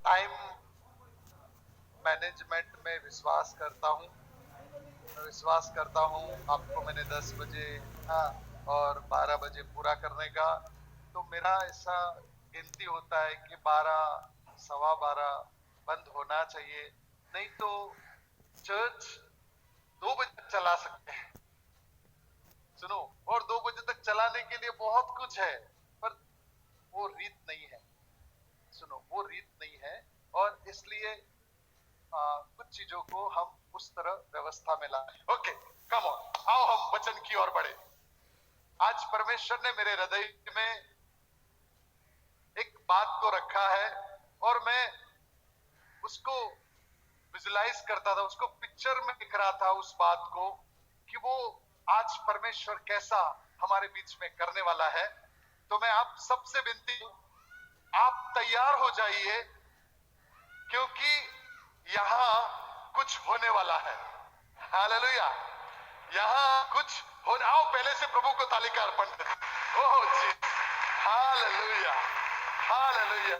Time management में विश्वास करता हूँ। मैं विश्वास करता हूँ आपको मैंने 10 बजे हाँ और 12 बजे पूरा करने का, तो मेरा ऐसा गिनती होता है कि 12 सवा 12 बंद होना चाहिए, नहीं तो चर्च 2 बजे तक चला सकते हैं। सुनो, और 2 बजे तक चलाने के लिए बहुत कुछ है, पर वो रीत नहीं है। सुनो, वो रीत नहीं है, और इसलिए कुछ चीजों को हम उस तरह व्यवस्था में लाए। ओके, कम ऑन, आओ हम वचन की ओर बढ़े। आज परमेश्वर ने मेरे हृदय में एक बात को रखा है, और मैं उसको विजुलाइज करता था, उसको पिक्चर में दिख रहा था उस बात को, कि वो आज परमेश्वर कैसा हमारे बीच में करने वाला है। तो मैं आप सबसे विनती, आप तैयार हो जाइए, क्योंकि यहां कुछ होने वाला है। हालेलुया, यहां कुछ होने। आओ पहले से प्रभु को ताली का अर्पण करें। ओह जी, हालेलुया, हालेलुया,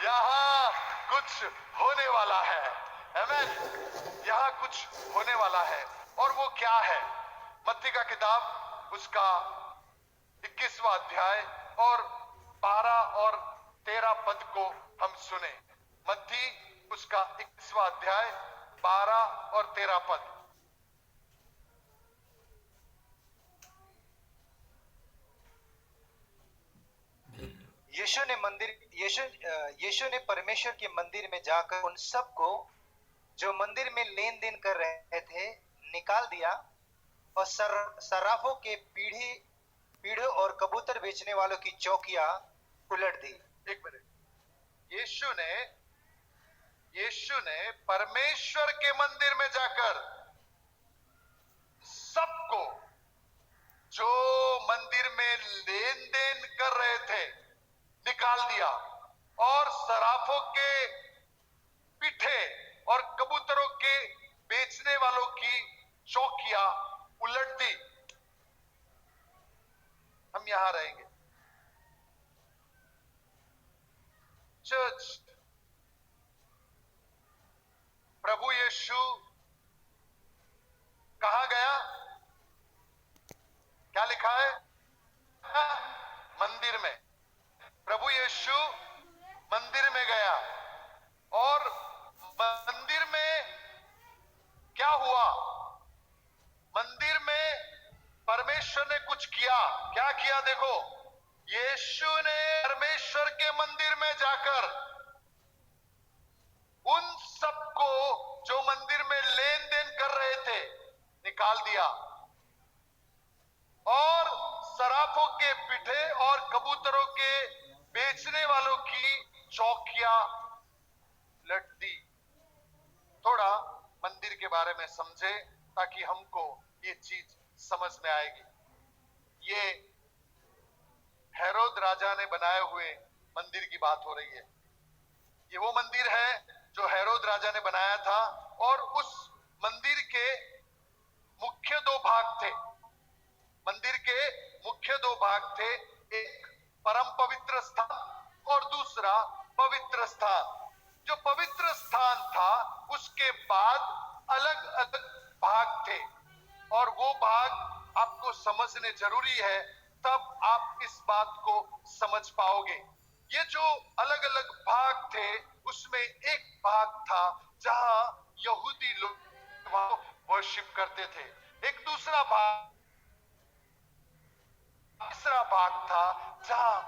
यहां कुछ होने वाला है। आमीन, यहां कुछ होने वाला है। और वो क्या है? मत्ती का किताब उसका 21वां अध्याय और 12 और 13 पद को हम सुने। मत्ती उसका 21वां अध्याय 12 और 13 पद। यीशु ने परमेश्वर के मंदिर में जाकर उन सबको जो मंदिर में लेन देन कर रहे थे निकाल दिया, और सर्राफों के पीढ़े और कबूतर बेचने वालों की चौकियां उलट दी। एक मिनट, यीशु ने परमेश्वर के मंदिर में जाकर सबको जो मंदिर में लेन देन कर रहे थे निकाल दिया, और सराफों के पीठे और कबूतरों के बेचने वालों की चौकियां उलट दी। हम यहां रहेंगे। चर्च, प्रभु यीशु कहां गया? क्या लिखा है? मंदिर में। प्रभु यीशु मंदिर में गया, और मंदिर में क्या हुआ? मंदिर में परमेश्वर ने कुछ किया। क्या किया? देखो, यीशु ने परमेश्वर के मंदिर में जाकर उन सबको जो मंदिर में लेन देन कर रहे थे निकाल दिया, और सराफों के पीठे और कबूतरों के बेचने वालों की चौकियां लट दी। थोड़ा मंदिर के बारे में समझे ताकि हमको ये चीज समझ में आएगी। ये हेरोद राजा ने बनाए हुए मंदिर की बात हो रही है। ये वो मंदिर है जो हेरोद राजा ने बनाया था, और उस मंदिर के मुख्य 2 भाग थे। मंदिर के मुख्य 2 भाग थे, एक परम पवित्र स्थान और दूसरा पवित्र स्थान। जो पवित्र स्थान था उसके बाद अलग अलग भाग थे, और वो भाग आपको समझने जरूरी है, तब आप इस बात को समझ पाओगे। ये जो अलग अलग भाग थे उसमें एक भाग था जहां यहूदी लोग वर्शिप करते थे। एक दूसरा भाग, तीसरा भाग था जहां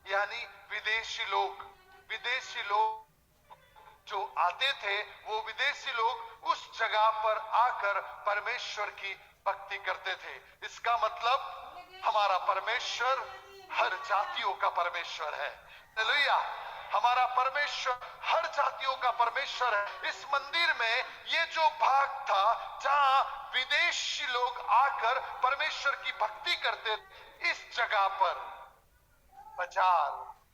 यानी विदेशी लोग जो आते थे, वो विदेशी लोग उस जगह पर आकर परमेश्वर की भक्ति करते थे। इसका मतलब हमारा परमेश्वर हर जातियों का परमेश्वर है। हालेलुया, हमारा परमेश्वर हर जातियों का परमेश्वर है। इस मंदिर में ये जो भाग था जहां विदेशी लोग आकर परमेश्वर की भक्ति करते थे, इस जगह पर बाजार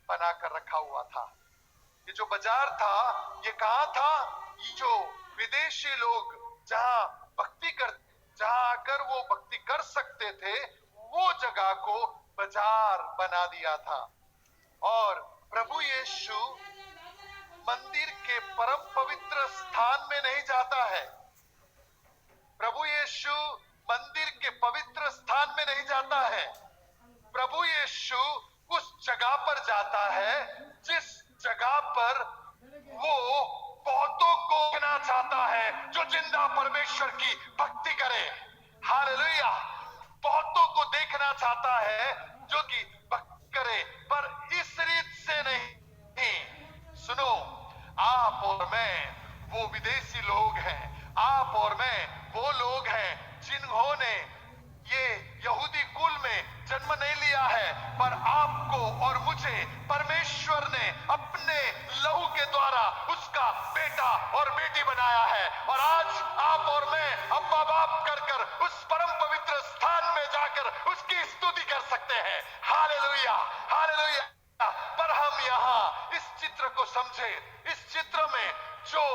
बनाकर रखा हुआ था। ये जो बाजार था, ये कहां था? ये जो विदेशी लोग जहां आकर वो भक्ति कर सकते थे, वो जगह को बाजार बना दिया था। और प्रभु यीशु के परम पवित्र स्थान में नहीं जाता है। प्रभु यीशु मंदिर के पवित्र स्थान में नहीं जाता है। प्रभु यीशु उस जगह पर जाता है जिस जगह पर वो बहुतों को देखना चाहता है जो जिंदा परमेश्वर की भक्ति करे। हालेलुया। बहुतों को देखना चाहता है जो कि भक्ति करे, पर इस रीत से नहीं। सुनो, आप और मैं वो विदेशी लोग हैं, आप और मैं वो लोग हैं जिन्होंने ये यहूदी कुल में जन्म नहीं लिया है, पर आपको और मुझे परमेश्वर ने अपने लहू के द्वारा उसका बेटा और बेटी बनाया है। और आज आप और मैं अब्बा बाप कर कर उस परम पवित्र स्थान में जाकर उसकी स्तुति कर सकते हैं। Hallelujah, hallelujah. पर हम यहाँ इस चित्र को समझे, इस चित्र में जो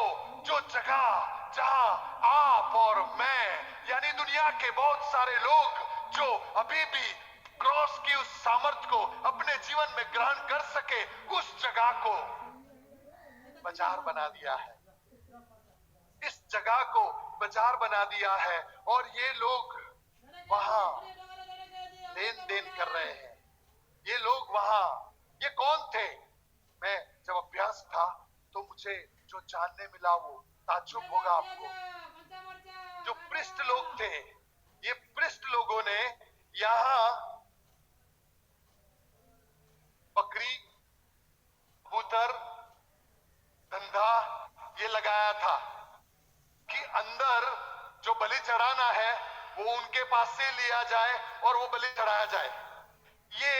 जगह जहां आप और मैं यानी दुनिया के बहुत सारे लोग जो अभी भी क्रॉस की उस सामर्थ को अपने जीवन में ग्रहण कर सके, उस जगह को बाजार बना दिया है। इस जगह को बाजार बना दिया है और ये लोग वहां लेन देन कर रहे हैं। ये लोग वहां, ये कौन थे? मैं जब अभ्यास था तो मुझे जो जानने मिला वो ताज्जुब होगा आपको। जो पृष्ठ लोग थे, ये पृष्ठ लोगों ने यहां बकरी, कबूतर, धंधा ये लगाया था कि अंदर जो बलि चढ़ाना है वो उनके पास से लिया जाए और वो बलि चढ़ाया जाए। ये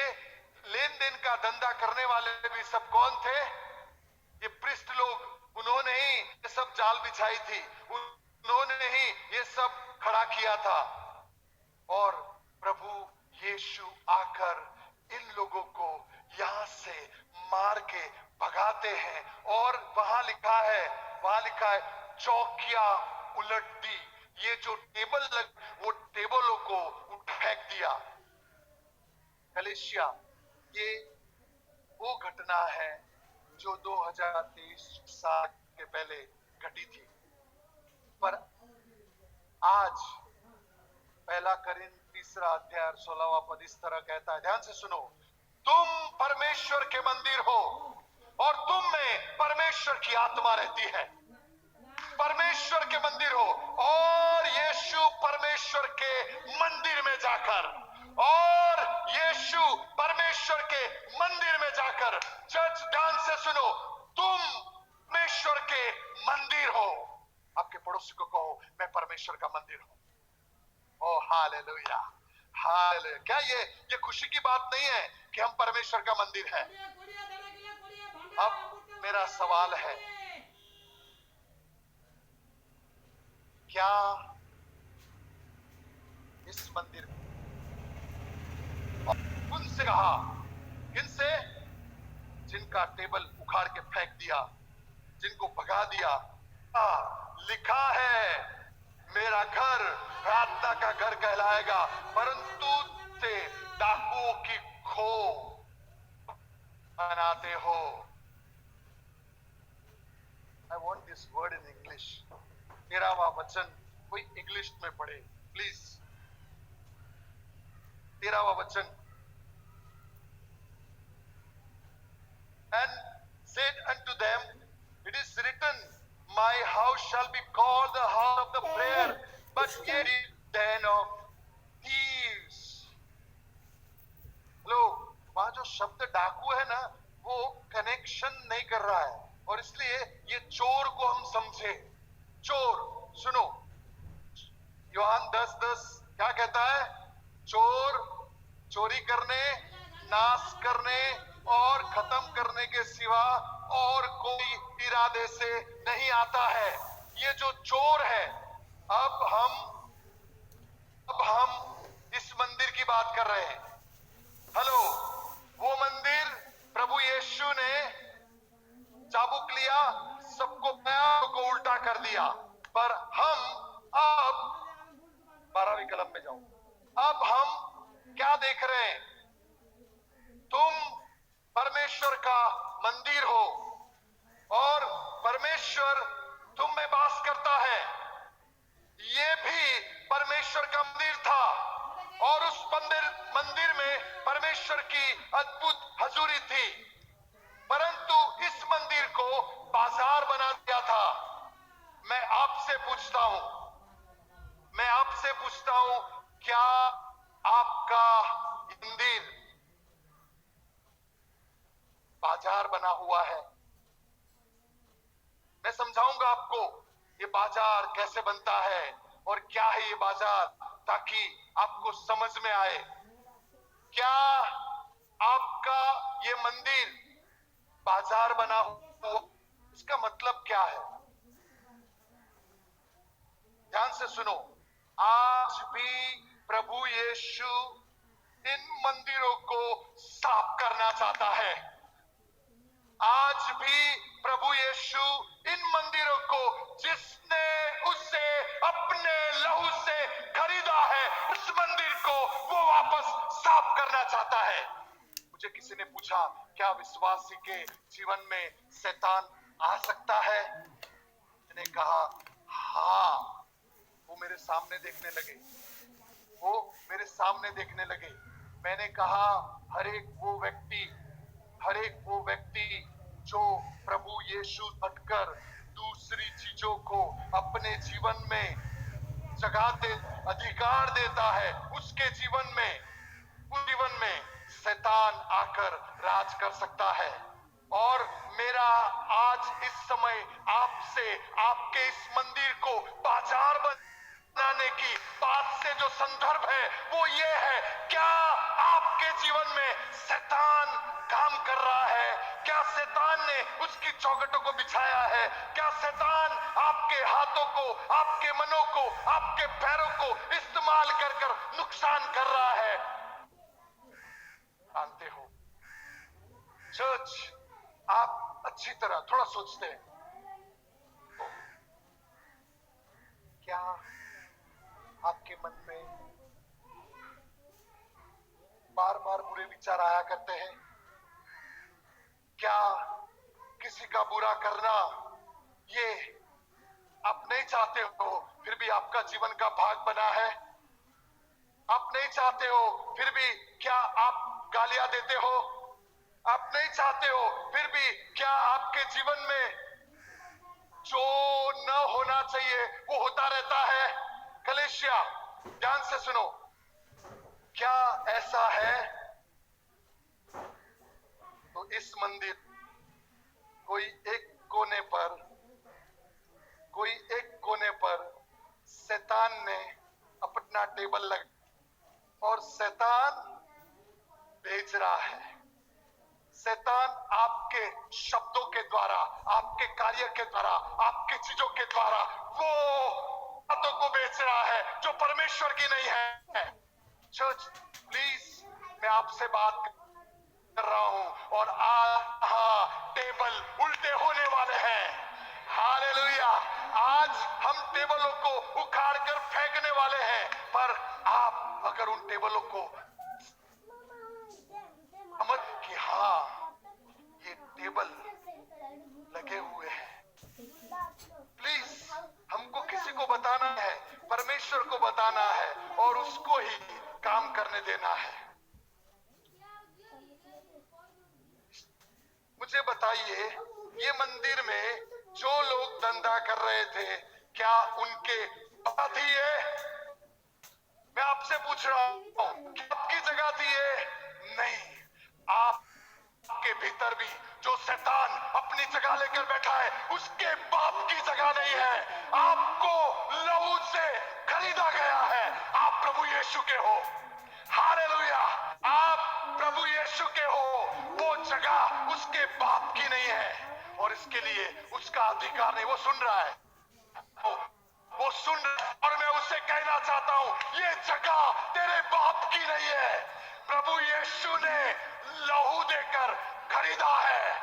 लेन देन का धंधा करने वाले भी सब कौन थे? ये पृष्ठ लोग। उन्होंने ही ये सब जाल बिछाई थी, उन्होंने ही ये सब खड़ा किया था। और प्रभु यीशु आकर इन लोगों को यहां से मार के भगाते हैं। और वहां लिखा है चौकिया उलट दी। ये जो टेबल वो टेबलों को फेंक दिया। कलीसिया, ये वो घटना है जो 2023 साल के पहले घटी थी, पर आज पहला करिन्थियों 3:16 पद इस तरह कहता है, ध्यान से सुनो, तुम परमेश्वर के मंदिर हो और तुम में परमेश्वर की आत्मा रहती है। परमेश्वर के मंदिर हो और यीशु परमेश्वर के मंदिर में जाकर, और यीशु परमेश्वर के मंदिर में जाकर, चर्च ध्यान से सुनो, तुम परमेश्वर के मंदिर हो। आपके पड़ोसी को कहो, मैं परमेश्वर का मंदिर हूं। ओ हालेलुया, हालेलुया। क्या ये खुशी की बात नहीं है कि हम परमेश्वर का मंदिर हैं? अब मेरा सवाल है, क्या इस मंदिर उनसे कहा, किनसे? जिनका टेबल उखाड़ के फेंक दिया, जिनको भगा दिया। लिखा है, मेरा घर प्रार्थना का घर कहलाएगा, परंतु से डाकुओं की खो बनाते हो। I want this word in English. 13वां वचन कोई इंग्लिश में पढ़े प्लीज। 13वां वचन, and said unto them, it is written, my house shall be called the house of the prayer, but ye did den of thieves. लो, वहां जो शब्द डाकू है ना, वो कनेक्शन नहीं कर रहा है, और इसलिए ये चोर को हम समझे। चोर, सुनो, यूहन्ना 10:10 क्या कहता है? चोर चोरी करने, नाश करने और खत्म करने के सिवा और कोई इरादे से नहीं आता है। ये जो चोर है, अब हम इस मंदिर की बात कर रहे हैं। हेलो, वो मंदिर प्रभु यीशु ने चाबुक लिया, सबको पैरों को उल्टा कर दिया, पर हम अब 12वीं कलम में जाओ, अब हम क्या देख रहे हैं? तुम परमेश्वर का मंदिर हो और परमेश्वर मैं समझाऊंगा आपको ये बाजार कैसे बनता है और क्या है ये बाजार, ताकि आपको समझ में आए। क्या आपका ये मंदिर बाजार बना हुआ, इसका मतलब क्या है? ध्यान से सुनो। आज भी प्रभु यीशु इन मंदिरों को साफ करना चाहता है। आज भी प्रभु यीशु इन मंदिरों को, जिसने उसे अपने लहू से खरीदा है, उस मंदिर को वो वापस साफ करना चाहता है। मुझे किसी ने पूछा, क्या विश्वासी के जीवन में शैतान आ सकता है? मैंने कहा हाँ। वो मेरे सामने देखने लगे, वो मेरे सामने देखने लगे। मैंने कहा हर एक वो व्यक्ति जो प्रभु यीशु हटकर दूसरी चीजों को अपने जीवन में जगह दे, अधिकार देता है, उसके जीवन में शैतान आकर राज कर सकता है। और मेरा आज इस समय आपसे, आपके इस मंदिर को बाजार बनाने की बात से जो संदर्भ है वो ये है, क्या आपके जीवन में शैतान काम कर रहा है? क्या शैतान ने उसकी चौखटों को बिछाया है? क्या शैतान आपके हाथों को, आपके मनों को, आपके पैरों को इस्तेमाल कर नुकसान कर रहा है? जानते हो चर्च, आप अच्छी तरह थोड़ा सोचते हैं, क्या आपके मन में बार बार बुरे विचार आया करते हैं? क्या किसी का बुरा करना ये आप नहीं चाहते हो, फिर भी आपका जीवन का भाग बना है? आप नहीं चाहते हो, फिर भी क्या आप गालियां देते हो? आप नहीं चाहते हो, फिर भी क्या आपके जीवन में जो न होना चाहिए वो होता रहता है? कलीसिया, ध्यान से सुनो। क्या ऐसा है? तो इस मंदिर कोई एक कोने पर शैतान ने अपना टेबल लगा और शैतान बेच रहा है। शैतान आपके शब्दों के द्वारा, आपके कार्य के द्वारा, आपके चीजों के द्वारा वो बातों को बेच रहा है जो परमेश्वर की नहीं है। चर्च प्लीज, मैं आपसे बात कर रहा हूं और टेबल उल्टे होने वाले हैं। हालेलुया। आज हम टेबलों को उखाड़ कर फेंकने वाले हैं, पर आप अगर उन टेबलों को समझ कि हाँ ये टेबल लगे हुए हैं, प्लीज हमको किसी को बताना है, परमेश्वर को बताना है और उसको ही काम करने देना है। मुझे बताइए, ये मंदिर में जो लोग धंधा कर रहे थे, क्या उनके पता थी ये? मैं आपसे पूछ रहा हूं, क्या आपकी जगह थी ये? नहीं। आपके भीतर भी जो शैतान अपनी जगह लेकर बैठा है, उसके बाप की जगह नहीं है। आपको लहू से खरीदा गया है। आप प्रभु यीशु के हो। हालेलुया। आप प्रभु यीशु के हो। वो जगह उसके बाप की नहीं है और इसके लिए उसका अधिकार नहीं। वो सुन रहा है, वो सुन रहा है और मैं उसे कहना चाहता हूं, ये जगह तेरे बाप की नहीं है। प्रभु यीशु ने लहू देकर खरीदा है।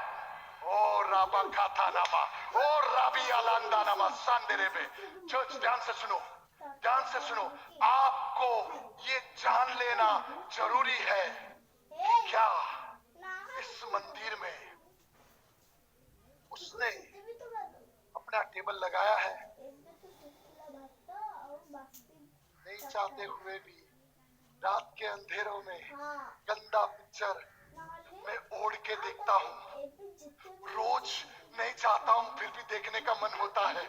ओ राबा खाता नामा, ओ राबी अलांदा नामा सांदेरे पे। चर्च, ध्यान से सुनो, ध्यान से सुनो। आपको ये जान लेना जरूरी है कि क्या इस मंदिर में उसने अपना टेबल लगाया है। नहीं चाहते हुए भी रात के अंधेरों में गंदा पिक्चर मैं ओढ़ के देखता हूँ। रोज नहीं चाहता हूँ, फिर भी देखने का मन होता है।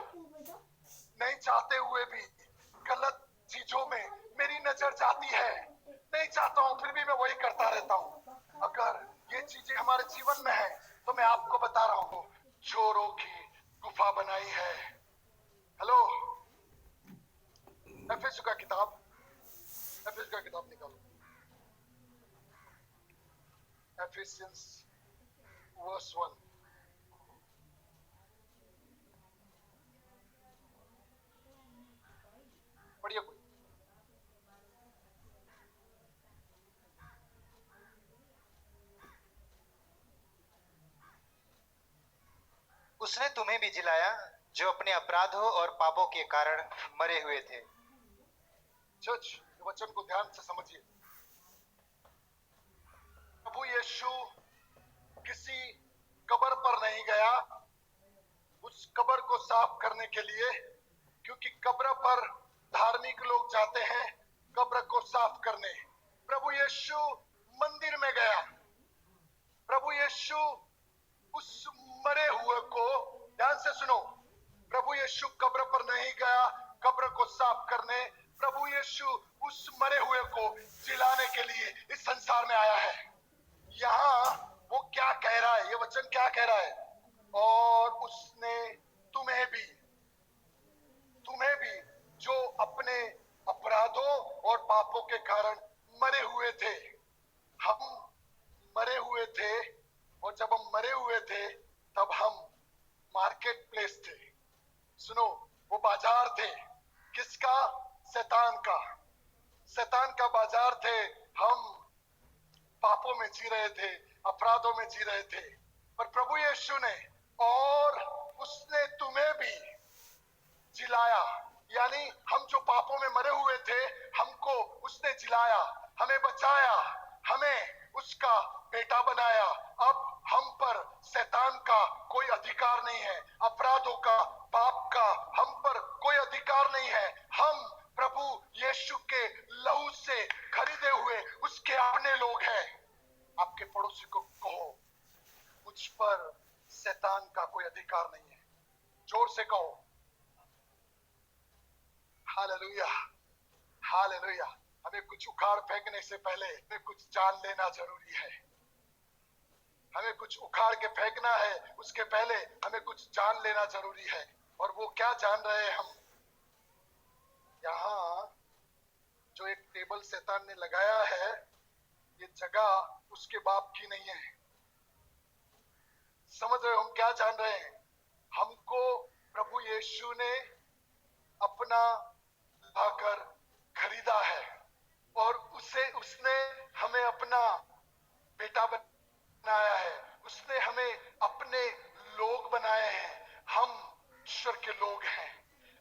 नहीं चाहते हुए भी गलत चीजों में मेरी नजर जाती है। नहीं चाहता हूँ, फिर भी मैं वही करता रहता हूँ। अगर ये चीजें हमारे जीवन में है तो मैं आपको बता रहा हूँ, चोरों की गुफा बना नहीं है। हेलो, एफएसयू का किताब निकालो। Ephesians verse 1। पढ़िए कोई। उसने तुम्हें भी जिलाया जो अपने अपराधों और पापों के कारण मरे हुए थे। चर्च, वचन को ध्यान से समझिए। प्रभु यीशु किसी कब्र पर नहीं गया उस कब्र को साफ करने के लिए, क्योंकि कब्र पर धार्मिक लोग जाते हैं कब्र को साफ करने। प्रभु यीशु मंदिर में गया। प्रभु यीशु उस मरे हुए को, ध्यान से सुनो, प्रभु यीशु कब्र पर नहीं गया कब्र को साफ करने। प्रभु यीशु उस मरे हुए को जिलाने के लिए इस संसार में आया है। यहाँ वो क्या कह रहा है, ये वचन क्या कह रहा है? और उसने तुम्हें भी जो अपने अपराधों और पापों के कारण मरे हुए थे। हम मरे हुए थे, और जब हम मरे हुए थे तब हम मार्केट प्लेस थे। सुनो, वो बाजार थे। किसका? शैतान का। शैतान का बाजार थे। हम पापों में जी रहे थे, अपराधों में जी रहे थे। पर प्रभु यीशु ने, और उसने तुम्हें भी जिलाया, यानी हम जो पापों में मरे हुए थे हमको उसने जिलाया, हमें बचाया, हमें उसका बेटा बनाया। अब हम पर शैतान का कोई अधिकार नहीं है, अपराधों का, पाप का हम पर कोई अधिकार नहीं है। हम प्रभु यीशु के लहू से खरीदे हुए उसके अपने लोग हैं। आपके पड़ोसी को कहो, मुझ पर शैतान का कोई अधिकार नहीं है। जोर से कहो, हालेलुया, हालेलुया। हमें कुछ उखाड़ फेंकने से पहले हमें कुछ जान लेना जरूरी है। हमें कुछ उखाड़ के फेंकना है, उसके पहले हमें कुछ जान लेना जरूरी है। और वो क्या जान रहे हैं हम? यहाँ जो एक टेबल शैतान ने लगाया है, ये जगह उसके बाप की नहीं है। समझ रहे हो हम क्या जान रहे हैं? हमको प्रभु यीशु ने अपना लाकर खरीदा है, और उसने हमें अपना बेटा बनाया है। उसने हमें अपने लोग बनाए हैं। हम ईश्वर के लोग हैं।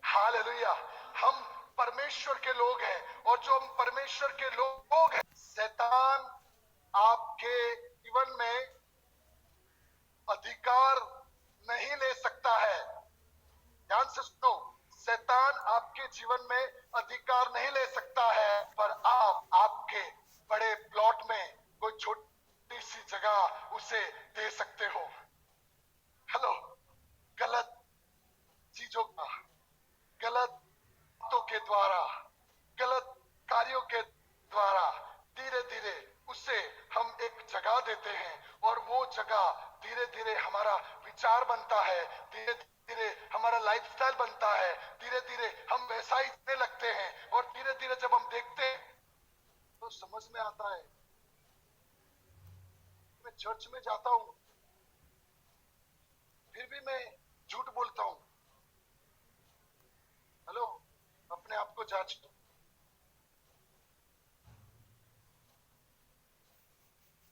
हालेलुया। हम परमेश्वर के लोग हैं, और जो हम परमेश्वर के लोग हैं, शैतान आपके जीवन में अधिकार नहीं ले सकता है। ध्यान से सुनो, शैतान आपके जीवन में अधिकार नहीं ले सकता है, पर आप आपके बड़े प्लॉट में कोई छोटी सी जगह उसे दे सकते हो। हेलो, गलत चीजों का, गलत बातों के द्वारा, गलत कार्यों के द्वारा धीरे धीरे उसे हम एक जगह देते हैं, और वो जगह धीरे धीरे हमारा विचार बनता है, धीरे धीरे हमारा लाइफस्टाइल बनता है, धीरे धीरे हम वैसा ही जीने लगते हैं। और धीरे धीरे जब हम देखते हैं तो समझ में आता है। मैं चर्च में जाता हूं, फिर भी मैं झूठ बोलता हूं। हेलो, अपने आप को जांच लो।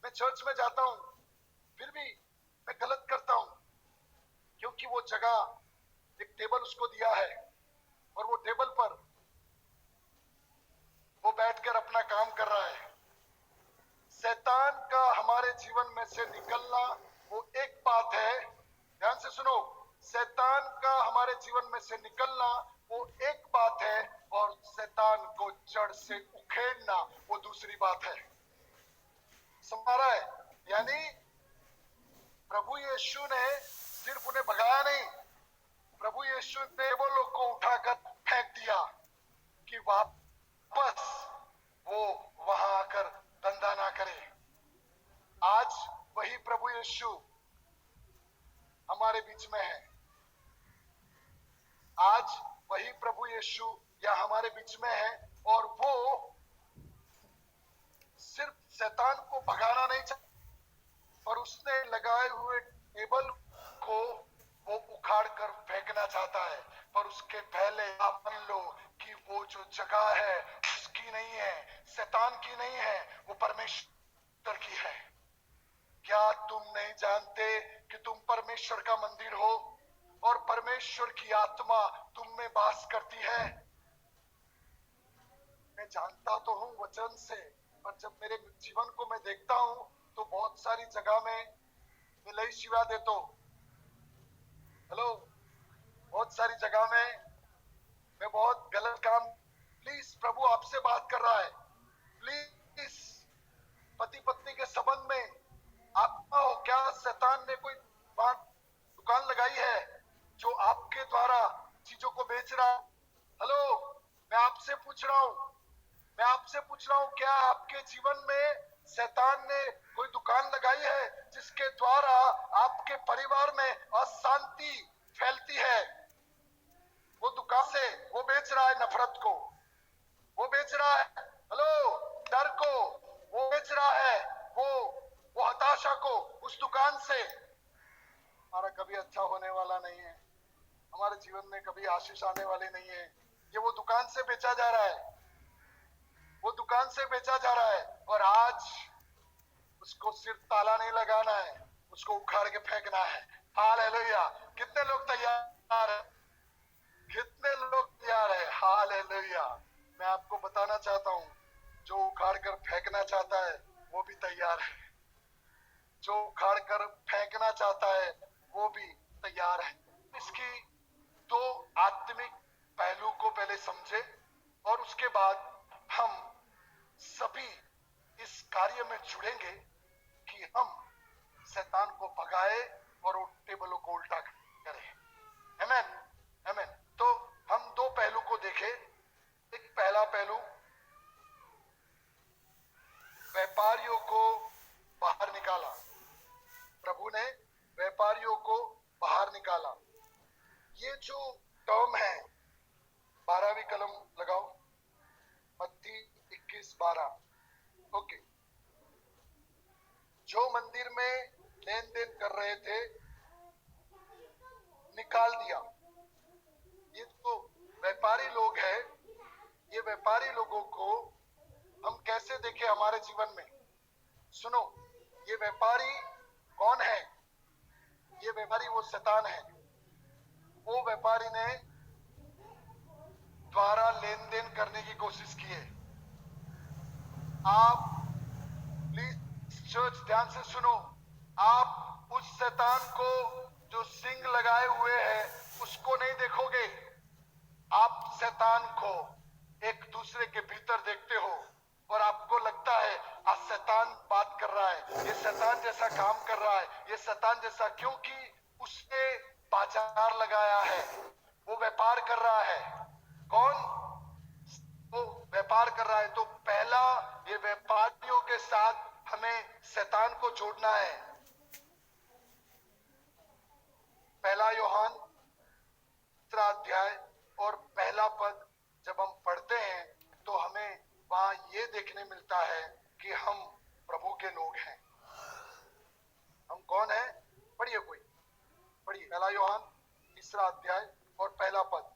मैं चर्च में जाता हूं, फिर भी मैं गलत करता हूं, क्योंकि वो जगह एक टेबल उसको दिया है, और वो टेबल पर वो बैठकर अपना काम कर रहा है। शैतान का हमारे जीवन में से निकलना वो एक बात है। ध्यान से सुनो, शैतान का हमारे जीवन में से निकलना वो एक बात है, और शैतान को जड़ से उखेड़ना वो दूसरी बात है। समझ रहा है? यानी प्रभु यीशु ने सिर्फ उन्हें भगाया नहीं, प्रभु यीशु ने वो लोग को उठाकर फेंक दिया कि वापस वो वहां आकर धंधा ना करे। आज वही प्रभु यीशु हमारे बीच में है। आज वही प्रभु यीशु या हमारे बीच में है और वो सिर्फ शैतान को भगाना नहीं चाहता, पर उसने लगाए हुए टेबल को वो उखाड़ कर फेंकना चाहता है। पर उसके पहले आप मान लो कि वो जो जगह है उसकी नहीं है, शैतान की नहीं है, वो परमेश्वर की है। क्या तुम नहीं जानते कि तुम परमेश्वर का मंदिर हो और परमेश्वर की आत्मा तुम में वास करती है? मैं जानता तो हूं वचन से, पर जब मेरे जीवन को मैं देखता हूं तो बहुत सारी जगह में मैं लई शिवा देता हूं। हेलो, बहुत सारी जगह में मैं बहुत गलत काम। प्लीज, प्रभु आपसे बात कर रहा है। प्लीज, पति पत्नी के संबंध में आत्मा हो, क्या शैतान ने कोई दुकान लगाई है जो आपके द्वारा चीजों को बेच रहा? हेलो, मैं आपसे पूछ रहा हूं, क्या आपके जीवन में शैतान ने कोई दुकान लगाई है जिसके द्वारा आपके परिवार में अशांति फैलती है? वो दुकान से वो बेच रहा है नफरत को, वो बेच रहा है हेलो डर को, वो बेच रहा है वो हताशा को। उस दुकान से हमारा कभी अच्छा होने वाला नहीं है, हमारे जीवन में कभी आशीष आने वाली नहीं है। ये वो दुकान से बेचा जा रहा है, वो दुकान से बेचा जा रहा है। और आज उसको सिर्फ ताला नहीं लगाना है, उसको उखाड़ के फेंकना है। हालेलुया! कितने लोग तैयार हैं? कितने लोग तैयार हैं? हालेलुया! मैं आपको बताना चाहता हूं, जो उखाड़ कर फेंकना चाहता है वो भी तैयार है, जो उखाड़ कर फेंकना चाहता है वो भी तैयार है। इसकी दो आत्मिक पहलू को पहले समझे और उसके बाद हम सभी इस कार्य में जुड़ेंगे कि हम शैतान को भगाए और उन टेबलों को उल्टा करें। आमीन, आमीन। तो हम दो पहलू को देखें। एक पहला पहलू, व्यापारियों को बाहर निकाला। प्रभु ने व्यापारियों को बाहर निकाला। ये जो टर्म है, 12वीं कलम लगाओ, मत्ती 21:12। ओके, जो मंदिर में लेन देन कर रहे थे निकाल दिया। ये जो व्यापारी लोग हैं, ये व्यापारी लोगों को हम कैसे देखें हमारे जीवन में? सुनो, ये व्यापारी कौन है? ये व्यापारी वो शैतान है। वो व्यापारी ने द्वारा लेन देन करने की कोशिश की है। आप प्लीज चर्च ध्यान से सुनो, आप उस शैतान को जो सिंग लगाए हुए है उसको नहीं देखोगे, आप शैतान को एक दूसरे के भीतर देखते हो और आपको लगता है आज शैतान बात कर रहा है, ये शैतान जैसा काम कर रहा है, ये शैतान जैसा, क्योंकि उसने बाजार लगाया है, वो व्यापार कर रहा है। कौन? वो व्यापार कर रहा है। तो पहला, ये व्यापारियों के साथ हमें शैतान को जोड़ना है। पहला यूहन्ना 3 अध्याय और पहला पद जब हम पढ़ते हैं तो हमें वहां ये देखने मिलता है कि हम प्रभु के लोग हैं। हम कौन हैं? पढ़िए, कोई पढ़िए, पहला यूहन्ना 3 अध्याय और पहला पद।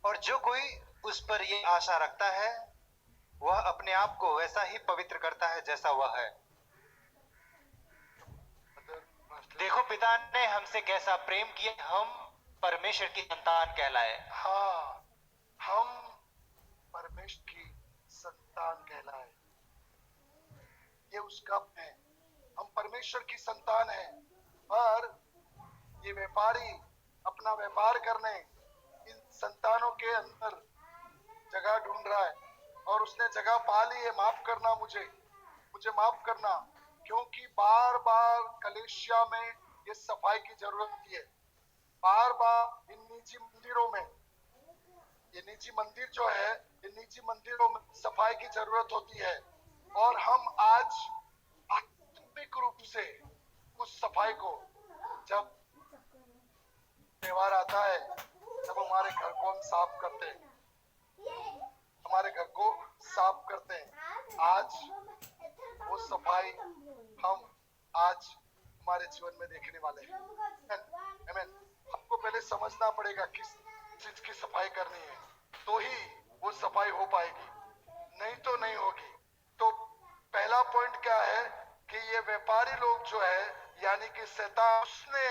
और जो कोई उस पर ये आशा रखता है वह अपने आप को वैसा ही पवित्र करता है जैसा वह है। देखो पिता ने हमसे कैसा प्रेम किया, हम परमेश्वर की संतान कहलाए। हाँ, हम परमेश्वर की संतान कहलाए, ये उसका है। हम परमेश्वर की संतान हैं। पर ये व्यापारी अपना व्यापार करने इन संतानों के अंदर जगह ढूंढ रहा है और उसने जगह पा ली है। माफ करना, मुझे माफ करना, क्योंकि बार बार कलीसिया में ये सफाई की जरूरत होती है। बार बार इन निजी मंदिरों में, ये निजी मंदिर जो है, ये निजी किसी मंदिरों में सफाई की जरूरत होती है और हम आज आत्मिक रूप से उस सफाई को, जब त्योहार आता है तब हमारे घर को हम साफ करते हैं, हमारे घर को साफ करते हैं। आज वो सफाई हम आज हमारे जीवन में देखने वाले हैं। आमीन। हमको पहले समझना पड़ेगा किस चीज की सफाई करनी है, तो ही वो सफाई हो पाएगी, नहीं तो नहीं होगी। तो पहला पॉइंट क्या है कि ये व्यापारी लोग जो है, यानी कि शैतान, उसने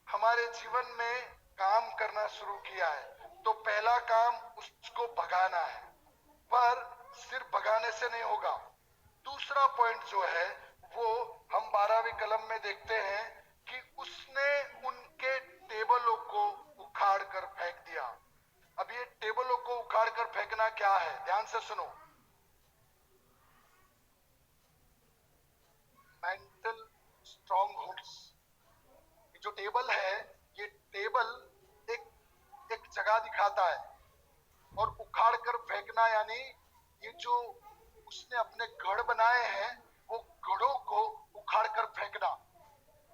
हमारे जीवन में काम करना शुरू किया है। तो पहला काम उसको भगाना है, पर सिर्फ भगाने से नहीं होगा। दूसरा पॉइंट जो है वो हम 12वीं कलम में देखते हैं कि उसने उनके टेबलों को उखाड़ कर फेंक दिया। अब ये टेबलों को उखाड़ कर फेंकना क्या है, ध्यान से सुनो। Mental strong holds. जो टेबल है, ये टेबल एक जगह दिखाता है, और उखाड़ कर फेंकना यानी ये जो उसने अपने गढ़ बनाए हैं वो गढ़ों को उखाड़ कर फेंकना।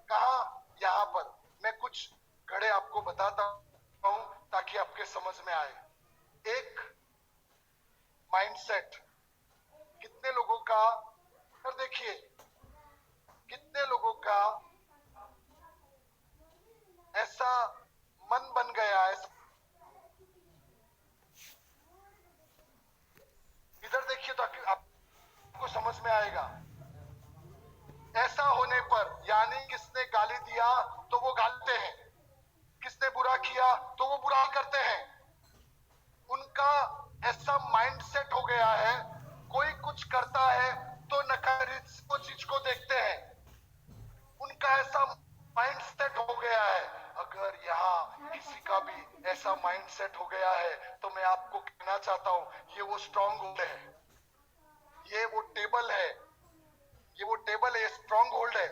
कहां? यहां पर मैं कुछ गढ़े आपको बताता हूं ताकि आपके समझ में आए। एक माइंडसेट कितने लोगों का, और देखिए कितने लोगों का ऐसा मन बन गया है। इधर देखिए ताकि आपको समझ में आएगा। ऐसा होने पर यानी किसने गाली दिया तो वो गालते हैं, किसने बुरा किया तो वो बुरा करते हैं। उनका ऐसा माइंडसेट हो गया है, कोई कुछ करता है तो नकारात्मक चीज को देखते हैं। उनका ऐसा माइंडसेट हो गया है। अगर यहाँ किसी का भी ऐसा माइंडसेट हो गया है तो मैं आपको कहना चाहता हूँ, ये वो स्ट्रॉन्ग होल्ड है, ये वो टेबल है, ये वो टेबल है, स्ट्रॉन्ग होल्ड है।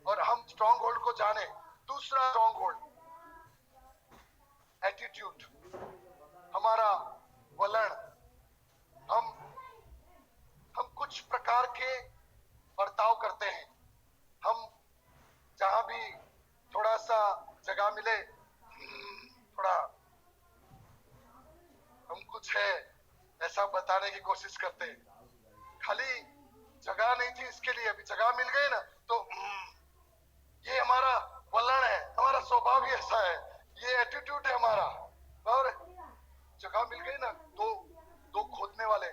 और हम स्ट्रॉन्ग होल्ड को जाने। दूसरा स्ट्रॉन्ग होल्ड एटीट्यूड, हमारा वलन। हम कुछ प्रकार के बर्ताव करते हैं। हम जहां भी थोड़ा सा जगह मिले, थोड़ा हम कुछ है ऐसा बताने की कोशिश करते हैं। खाली जगह नहीं थी इसके लिए, अभी जगह मिल गई ना तो ये हमारा वलन है, हमारा स्वभाव ही ऐसा है, ये एटीट्यूड है हमारा। और जगह मिल गई ना तो दो खोदने वाले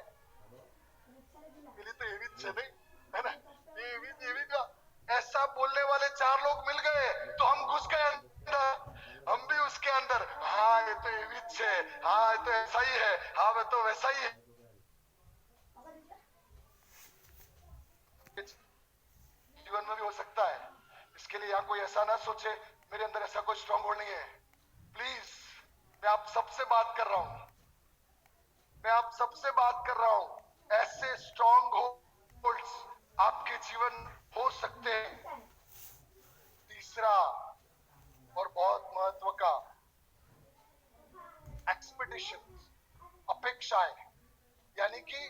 मिली तो ये भी नहीं है ना, ये भी का ऐसा बोलने वाले 4 लोग मिल गए तो हम घुस गए अंदर, हम भी उसके अंदर। हाँ ये तो ये भी है, हाँ ये तो ऐसा ही है, हाँ वो तो वैसा ही है। जीवन में भी हो सकता है। इसके लिए यहाँ कोई ऐसा ना सोचे मेरे अंदर ऐसा कोई स्ट्रॉन्ग होल्ड नहीं है। प्लीज, मैं आप सबसे बात कर रहा हूं, मैं आप सबसे बात कर रहा हूं। ऐसे स्ट्रॉन्ग होल्ड्स आपके जीवन हो सकते हैं। तीसरा और बहुत महत्व का, एक्सपेक्टेशन, अपेक्षाएं। यानी कि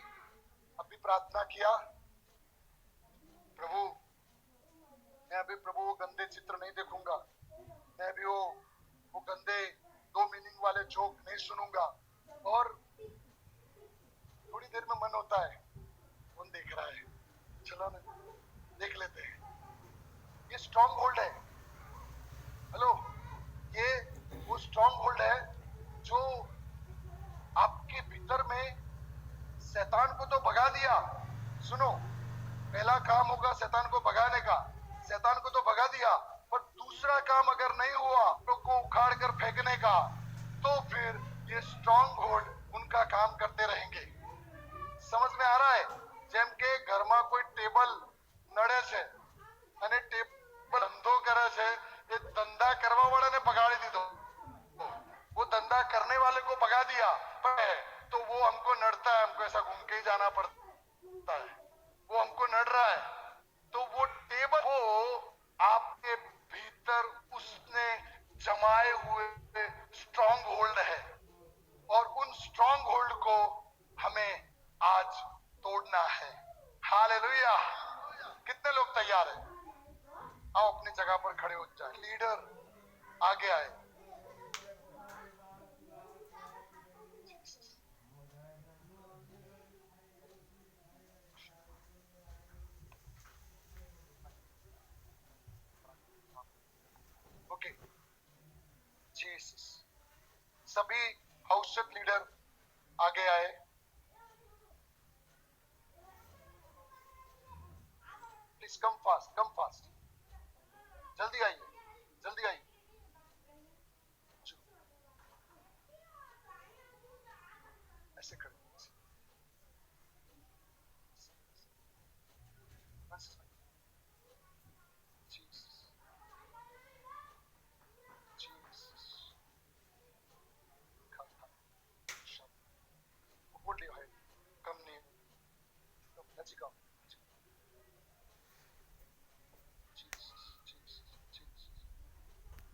अभी प्रार्थना किया, प्रभु मैं अभी प्रभु वो गंदे चित्र नहीं देखूंगा, मैं अभी वो गंदे 2 मीनिंग वाले जोक नहीं सुनूंगा। और थोड़ी देर में मन होता है कौन देख रहा है, चलो ना देख लेते हैं। ये स्ट्रॉन्ग होल्ड है। हेलो, ये वो स्ट्रॉन्ग होल्ड है जो आपके भीतर में शैतान को तो भगा दिया। सुनो, पहला काम होगा शैतान को भगाने का, शैतान को तो भगा दिया, पर दूसरा काम अगर नहीं हुआ तो को उखाड़ कर फेंकने का, तो फिर ये स्ट्रॉन्ग होल्ड उनका काम करते रहेंगे। समझ में आ रहा है? જેમ કે ઘરમાં કોઈ ટેબલ નડે છે અને ટેબલ ધંધો કરે છે, એ ધંધા કરવા વાળાને ભગાડી દીધો, वो धंधा करने वाले को भगा दिया, तो वो हमको नड़ता है, हमको ऐसा घूम के ही जाना पड़ता है, वो हमको नड़ रहा है। तो वो टेबल वो आपके भीतर उसने जमाए हुए स्ट्रॉन्ग होल्ड है, और उन स्ट्रॉन्ग होल्ड को हमें ओके जीसस। सभी हाउस लीडर आगे आए। Please come fast, come fast, जल्दी आइए, जल्दी आइए। ऐसे करो। Jesus, Jesus. Put your head. Come near. Come, let's go.